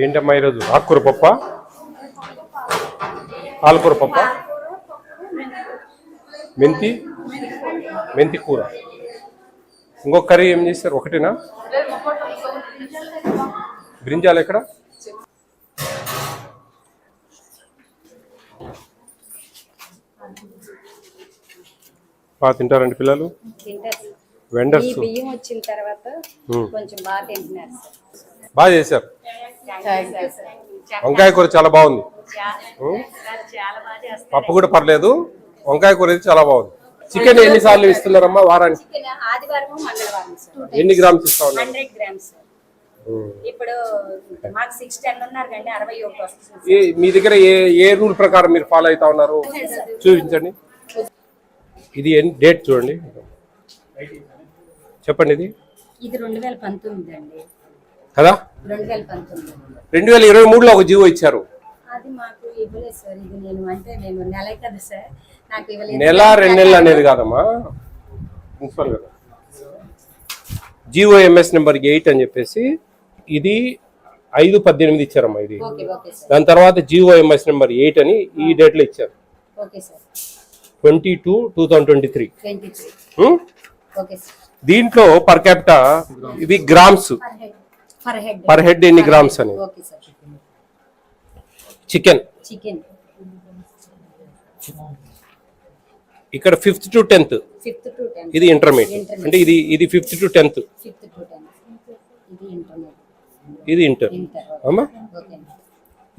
ఏంటమ్మా ఈరోజు ఆకుకూర పప్ప, పాలకూర పప్ప, మెంతి కూర, ఇంకొక కర్రీ ఏం చేస్తారు? ఒకటేనా? బ్రింజాలు ఎక్కడ? బాగా తింటారండి పిల్లలు? వెండర్స్ వచ్చిన తర్వాత కొంచెం బాగా తింటున్నారు. బాగా చేశారు. వంకాయ కూర చాలా బాగుంది. పప్పు కూడా పర్లేదు, వంకాయ కూర అయితే చాలా బాగుంది. చికెన్ ఎన్నిసార్లు ఇస్తున్నారమ్మా వారానికి? ఎన్ని గ్రామ్స్ ఇస్తా ఉన్నారు? 100 గ్రామ్స్. ఇప్పుడు మాకు 610 ఉన్నారు కండి, 61 వస్తుంది. మీ దగ్గర ఏ రూల్ ప్రకారం మీరు ఫాలో అవుతా ఉన్నారు? చూపించండి. ఇది డేట్ చూడండి, చెప్పండి. ఇది 2019 అండి కదా? 2023లో ఒక జీవో ఇచ్చారు. అది మాకు ఇవ్వలేదు సార్. ఇది నేను నెల కదా సార్, నాకు ఇవ్వలేదు. నెల 2 నెలలు అనేది కాదమ్మా, ప్రిన్సిపల్ కదా. GOMS నెంబర్ 8 అని చెప్పేసి ఇది 5/18 ఇచ్చారమ్మా. ఇది దాని తర్వాత GOMS నెంబర్ 8 అని ఈ డేట్ లో ఇచ్చారు. 22/2023. దీంట్లో పర్ క్యాపిటా ఇది గ్రామ్స్ పర్ హెడ్ ఎన్ని గ్రామ్స్ అని. చికెన్ ఇక్కడ 5th to 10th, ఇది ఇంటర్మీడియట్. అంటే ఇది 5th to 10th, ఇది ఇంటర్ అమ్మా.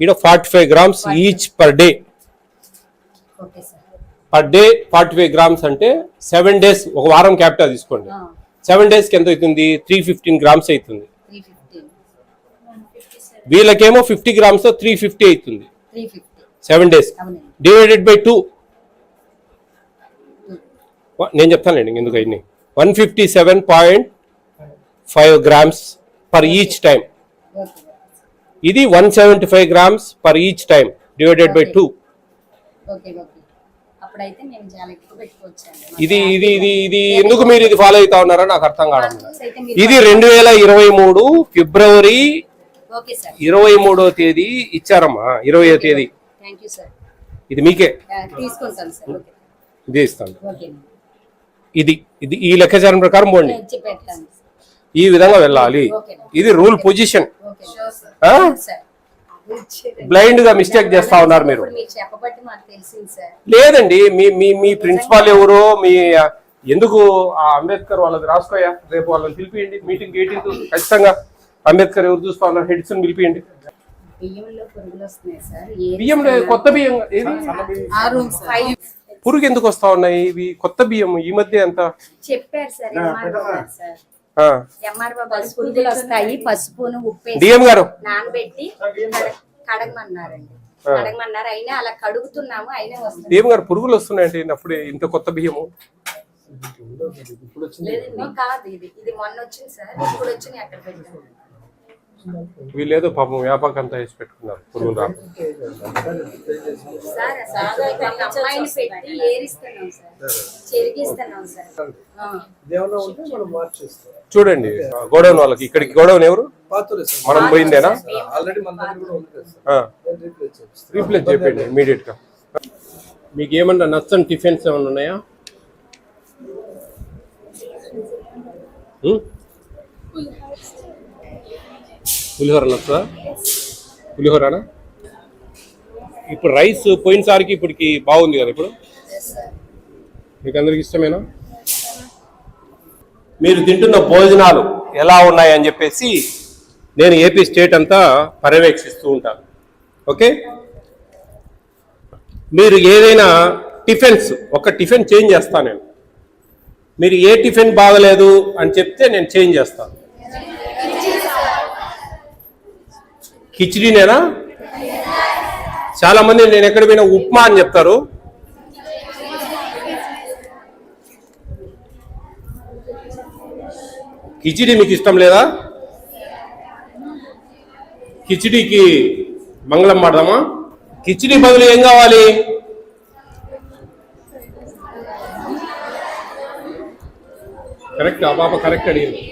ఇక్కడ 45 grams each per day. Per day 45 grams అంటే 7 days, ఒక వారం క్యాపిటల్ తీసుకోండి. 7 days కి ఎంత అవుతుంది? 315 grams అవుతుంది. వీళ్ళకేమో 50 grams 350 అవుతుంది. 7 days డివైడెడ్ బై 2. నేను చెప్తానండి ఎందుకు అయింది. 157.5 grams పర్ ఈచ్ టైం. ఇది 175 grams per each time divided by 2. ఇది ఇది ఇది ఇది ఎందుకు మీరు ఇది ఫాలో అవుతా ఉన్నారో నాకు అర్థం కావడం. ఇది 2023 ఫిబ్రవరి 23వ తేదీ ఇచ్చారమ్మా. 20వ తేదీ ఇది మీకే ఇదే ఇస్తాను. ఇది ఇది ఈ లెక్కాచారం ప్రకారం పోండి, ఈ విధంగా వెళ్ళాలి. ఇది రూల్ పొజిషన్. బ్లైండ్ గా మిస్టేక్ చేస్తా ఉన్నారు మీరు. లేదండి, మీ ప్రిన్సిపాల్ ఎవరో, మీ ఎందుకు అంబేద్కర్ వాళ్ళది రాసుకోయా. రేపు వాళ్ళని పిలిపియండి మీటింగ్ 18th. ఖచ్చితంగా అంబేద్కర్ ఎవరు చూస్తా ఉన్నారు హెడ్స్ పిలిపియండి. బియ్యంలో కొత్త బియ్యం ఏది పురుగు ఎందుకు వస్తా ఉన్నాయి? ఇవి కొత్త బియ్యం ఈ మధ్య అంతా చెప్పారు సార్. పసుపును ఉప్పు డిఎం గారు నానబెట్టి కడగమన్నారండి. అయినా అలా కడుగుతున్నాము, అయినా వస్తుంది. డిఎం గారు పురుగులు వస్తున్నాయంటే అప్పుడే ఇంత కొత్త బియ్యము కాదు. ఇది మొన్న వచ్చింది సార్, ఇప్పుడు వచ్చి అక్కడ పెట్టాను. వీళ్ళేదో పాపం వ్యాపకం అంతా వేసి పెట్టుకున్నారు పురుగులు రా. చూడండి గోడౌన్ వాళ్ళకి, ఇక్కడికి గోడౌన్ ఎవరు మనం పోయిందేనా? రీప్లేస్ చేయండి ఇమీడియట్ గా. మీకు ఏమన్నా నచ్చని టిఫిన్స్ ఏమన్నా ఉన్నాయా? పులిహోర నచ్చా? పులిహోరనా? ఇప్పుడు రైస్ పోయినసారికి ఇప్పటికి బాగుంది కదా. ఇప్పుడు మీకు అందరికి ఇష్టమేనా? మీరు తింటున్న భోజనాలు ఎలా ఉన్నాయని చెప్పేసి నేను ఏపీ స్టేట్ అంతా పర్యవేక్షిస్తూ ఉంటాను. ఓకే, మీరు ఏదైనా టిఫిన్స్ ఒక టిఫిన్ చేంజ్ చేస్తాను నేను. మీరు ఏ టిఫిన్ బాగలేదు అని చెప్తే నేను చేంజ్ చేస్తాను. కిచిడీనేనా? చాలా మంది నేను ఎక్కడ పోయినా ఉప్మా అని చెప్తారు. కిచిడీ మీకు ఇష్టం లేదా? కిచిడీకి మంగళం పాడదామా? కిచిడీ బదులు ఏం కావాలి? కరెక్ట్, ఆ పాప కరెక్ట్ అడిగింది.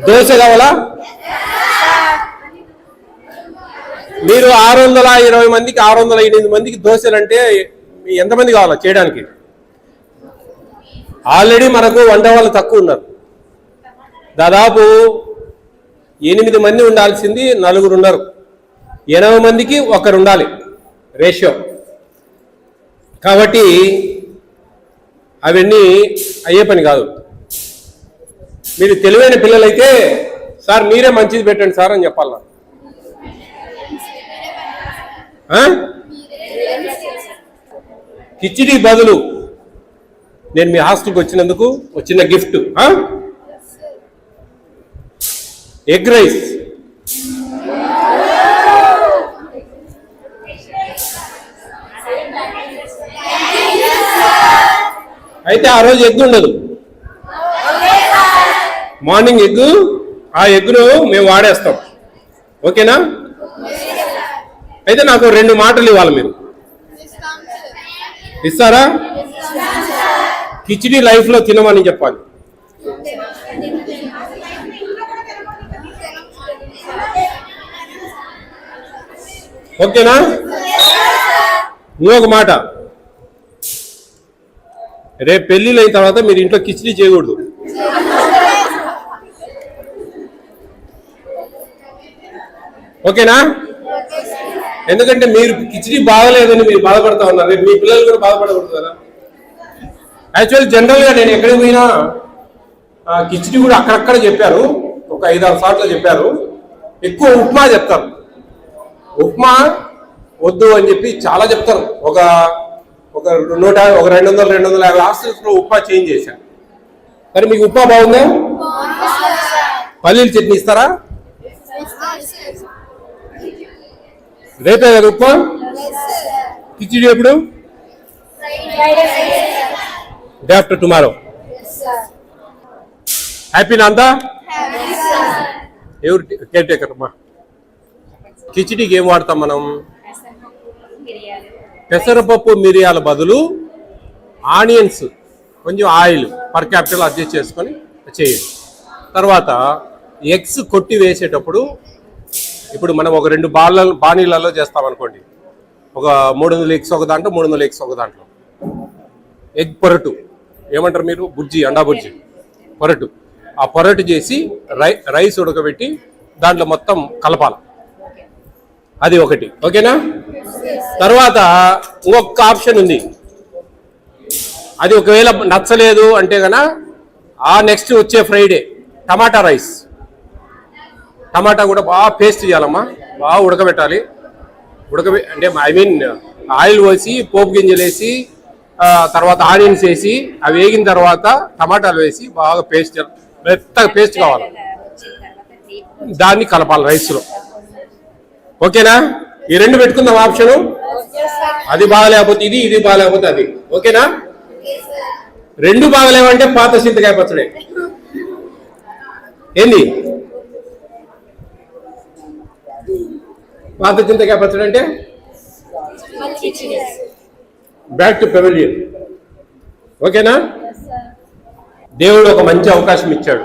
దోశ కావాలా? మీరు 620 మందికి 608 మందికి దోశలు అంటే ఎంతమంది కావాలా చేయడానికి? ఆల్రెడీ మనకు వంట వాళ్ళు తక్కువ ఉన్నారు. దాదాపు 8 మంది ఉండాల్సింది 4 ఉన్నారు. 80 మందికి 1 ఉండాలి రేషియో. కాబట్టి అవన్నీ అయ్యే పని కాదు. మీరు తెలివైన పిల్లలైతే సార్ మీరే మంచిది పెట్టండి సార్ అని చెప్పాలి. కిచిడి బదులు నేను మీ హాస్టల్కి వచ్చినందుకు చిన్న గిఫ్ట్, ఎగ్ రైస్. అయితే ఆ రోజు ఎగ్ ఉండదు, మార్నింగ్ ఎగ్. ఆ ఎగ్ను మేము వాడేస్తాం, ఓకేనా? అయితే నాకు 2 మాటలు ఇవ్వాలి, మీరు ఇస్తారా? కిచిడి లైఫ్లో తినమని చెప్పాలి. ఓకేనా? ఇంకొక మాట, రేపు పెళ్ళిళ్ళు అయిన తర్వాత మీరు ఇంట్లో కిచిడి చేయకూడదు. ఓకేనా? ఎందుకంటే మీరు కిచిడి బాగలేదని మీరు బాధపడతా ఉన్నారు, రేపు మీ పిల్లలు కూడా బాధపడకూడదు కదా. యాక్చువల్ జనరల్గా నేను ఎక్కడికి పోయినా కిచిడి కూడా అక్కడక్కడ చెప్పారు, ఒక 5-6 సార్లు చెప్పారు. ఎక్కువ ఉప్మా చెప్తారు. ఉప్మా వద్దు అని చెప్పి చాలా చెప్తారు. ఒక 200-250 హాస్టల్స్లో ఉప్మా చేంజ్ చేశాను. మరి మీకు ఉప్మా బాగుందా? పల్లీల చట్నీ ఇస్తారా? రేపే కదా ఉప్మా? కిచిడి ఎప్పుడు? Day after tomorrow. హ్యాపీనా అంతా? ఎవరు కేర్ టేకర్ అమ్మా? కిచిడికి ఏం వాడతాం మనం? పెసరపప్పు మిరియాల బదులు ఆనియన్స్, కొంచెం ఆయిల్ పర్ క్యాపిటల్ అడ్జస్ట్ చేసుకొని చేయండి. తర్వాత ఎగ్స్ కొట్టి వేసేటప్పుడు, ఇప్పుడు మనం ఒక 2 బాణీలలో చేస్తాం అనుకోండి, ఒక 300 ఎగ్స్ ఒక దాంట్లో, 300 ఎగ్స్ ఒక దాంట్లో. ఎగ్ పొరటు ఏమంటారు మీరు? బుర్జీ, అండా బుర్జీ పొరటు. ఆ పొరటు చేసి రైస్ ఉడకబెట్టి దాంట్లో మొత్తం కలపాలి. అది ఒకటి, ఓకేనా? తర్వాత ఇంకొక ఆప్షన్ ఉంది. అది ఒకవేళ నచ్చలేదు అంటే కనుక ఆ నెక్స్ట్ వచ్చే ఫ్రైడే టమాటా రైస్. టమాటా కూడా బాగా పేస్ట్ చేయాలమ్మా, బాగా ఉడకబెట్టాలి. అంటే ఆయిల్ వేసి, పోపు గింజలు వేసి, తర్వాత ఆనియన్స్ వేసి, అవి వేగిన తర్వాత టమాటాలు వేసి బాగా పేస్ట్, మెత్తగా పేస్ట్ కావాలి. దాన్ని కలపాలి రైస్లో, ఓకేనా? ఈ 2 పెట్టుకుందాం ఆప్షను. అది బాగలేకపోతే ఇది, ఇది బాగలేకపోతే అది, ఓకేనా? 2 బాగలేవంటే పాత చింతకాయ పచ్చడే. ఏంది పాత చింతకాయ పచ్చడి అంటే? బ్యాక్ టు పెవిలియన్, ఓకేనా? దేవుడు ఒక మంచి అవకాశం ఇచ్చాడు.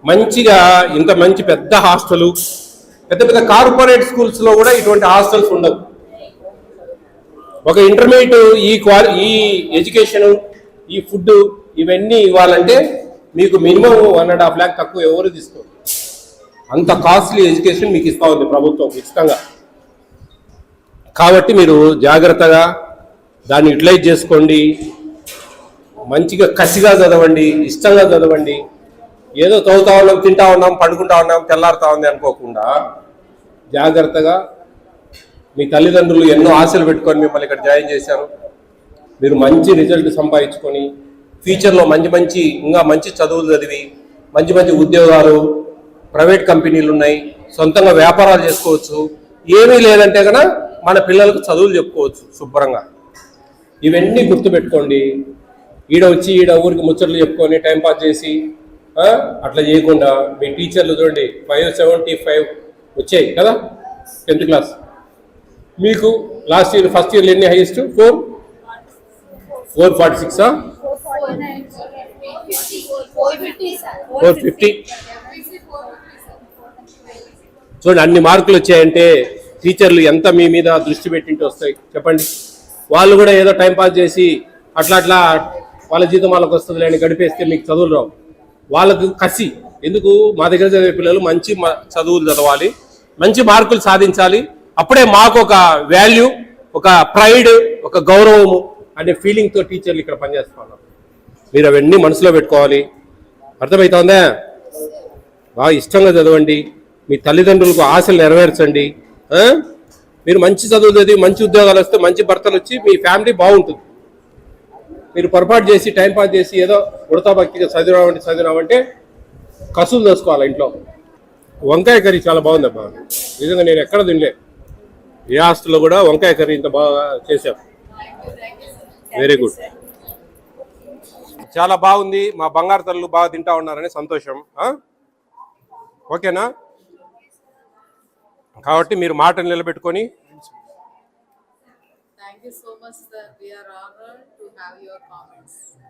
మంచిగా ఇంత మంచి పెద్ద హాస్టలు, పెద్ద పెద్ద కార్పొరేట్ స్కూల్స్లో కూడా ఇటువంటి హాస్టల్స్ ఉండవు. ఒక ఇంటర్మీడియట్ ఈ ఎడ్యుకేషను, ఈ ఫుడ్, ఇవన్నీ ఇవ్వాలంటే మీకు మినిమం 1.5 lakh తక్కువ ఎవరు తీసుకోరు. అంత కాస్ట్లీ ఎడ్యుకేషన్ మీకు ఇస్తా ఉంది ప్రభుత్వం ఉచితంగా. కాబట్టి మీరు జాగ్రత్తగా దాన్ని యూటిలైజ్ చేసుకోండి. మంచిగా కసిగా చదవండి, ఇష్టంగా చదవండి. ఏదో చదువుతా ఉన్నాం, తింటా ఉన్నాం, పడుకుంటా ఉన్నాం, తెల్లారుతా ఉంది అనుకోకుండా జాగ్రత్తగా. మీ తల్లిదండ్రులు ఎన్నో ఆశలు పెట్టుకొని మిమ్మల్ని ఇక్కడ జాయిన్ చేశారు. మీరు మంచి రిజల్ట్ సంపాదించుకొని ఫ్యూచర్లో ఇంకా మంచి చదువులు చదివి మంచి మంచి ఉద్యోగాలు, ప్రైవేట్ కంపెనీలు ఉన్నాయి, సొంతంగా వ్యాపారాలు చేసుకోవచ్చు. ఏమీ లేదంటే కనుక మన పిల్లలకు చదువులు చెప్పుకోవచ్చు శుభ్రంగా. ఇవన్నీ గుర్తుపెట్టుకోండి. ఈడ ఊరికి ముచ్చట్లు చెప్పుకొని టైంపాస్ చేసి అట్లా చేయకుండా మీ టీచర్లు చూడండి 575 వచ్చాయి కదా 10th క్లాస్. మీకు లాస్ట్ ఇయర్ ఫస్ట్ ఇయర్లో ఎన్ని హైయెస్ట్? 446, 450. చూడండి అన్ని మార్కులు వచ్చాయంటే టీచర్లు ఎంత మీ మీద దృష్టి పెట్టింటి వస్తాయి చెప్పండి. వాళ్ళు కూడా ఏదో టైం పాస్ చేసి అట్లా వాళ్ళ జీతం వాళ్ళకి వస్తుంది అని గడిపేస్తే మీకు చదువులు రావు. వాళ్ళకు కసి ఎందుకు మా దగ్గర చదివే పిల్లలు మంచి చదువులు చదవాలి, మంచి మార్కులు సాధించాలి, అప్పుడే మాకు ఒక వాల్యూ, ఒక ప్రైడ్, ఒక గౌరవము అనే ఫీలింగ్తో టీచర్లు ఇక్కడ పనిచేస్తున్నారు. మీరు అవన్నీ మనసులో పెట్టుకోవాలి. అర్థమవుతుందా? బాగా ఇష్టంగా చదవండి, మీ తల్లిదండ్రులకు ఆశలు నెరవేర్చండి. మీరు మంచి చదువు చదివి మంచి ఉద్యోగాలు వస్తే మంచి భర్తలు వచ్చి మీ ఫ్యామిలీ బాగుంటుంది. మీరు పొరపాటు చేసి టైంపాస్ చేసి ఏదో ఉడతా భక్తిగా చదివినామంటే కసులు చేసుకోవాలి ఇంట్లో. వంకాయ కర్రీ చాలా బాగుందబ్బా, నిజంగా నేను ఎక్కడ తినలే. ఏ హాస్టల్లో కూడా వంకాయ కర్రీ ఇంత బాగా చేశాం. వెరీ గుడ్, చాలా బాగుంది. మా బంగారు తల్లు బాగా తింటా ఉన్నారని సంతోషం. ఓకేనా? కాబట్టి మీరు మాటలు నిలబెట్టుకొని. Thank you so much, sir. We are honored to have your comments.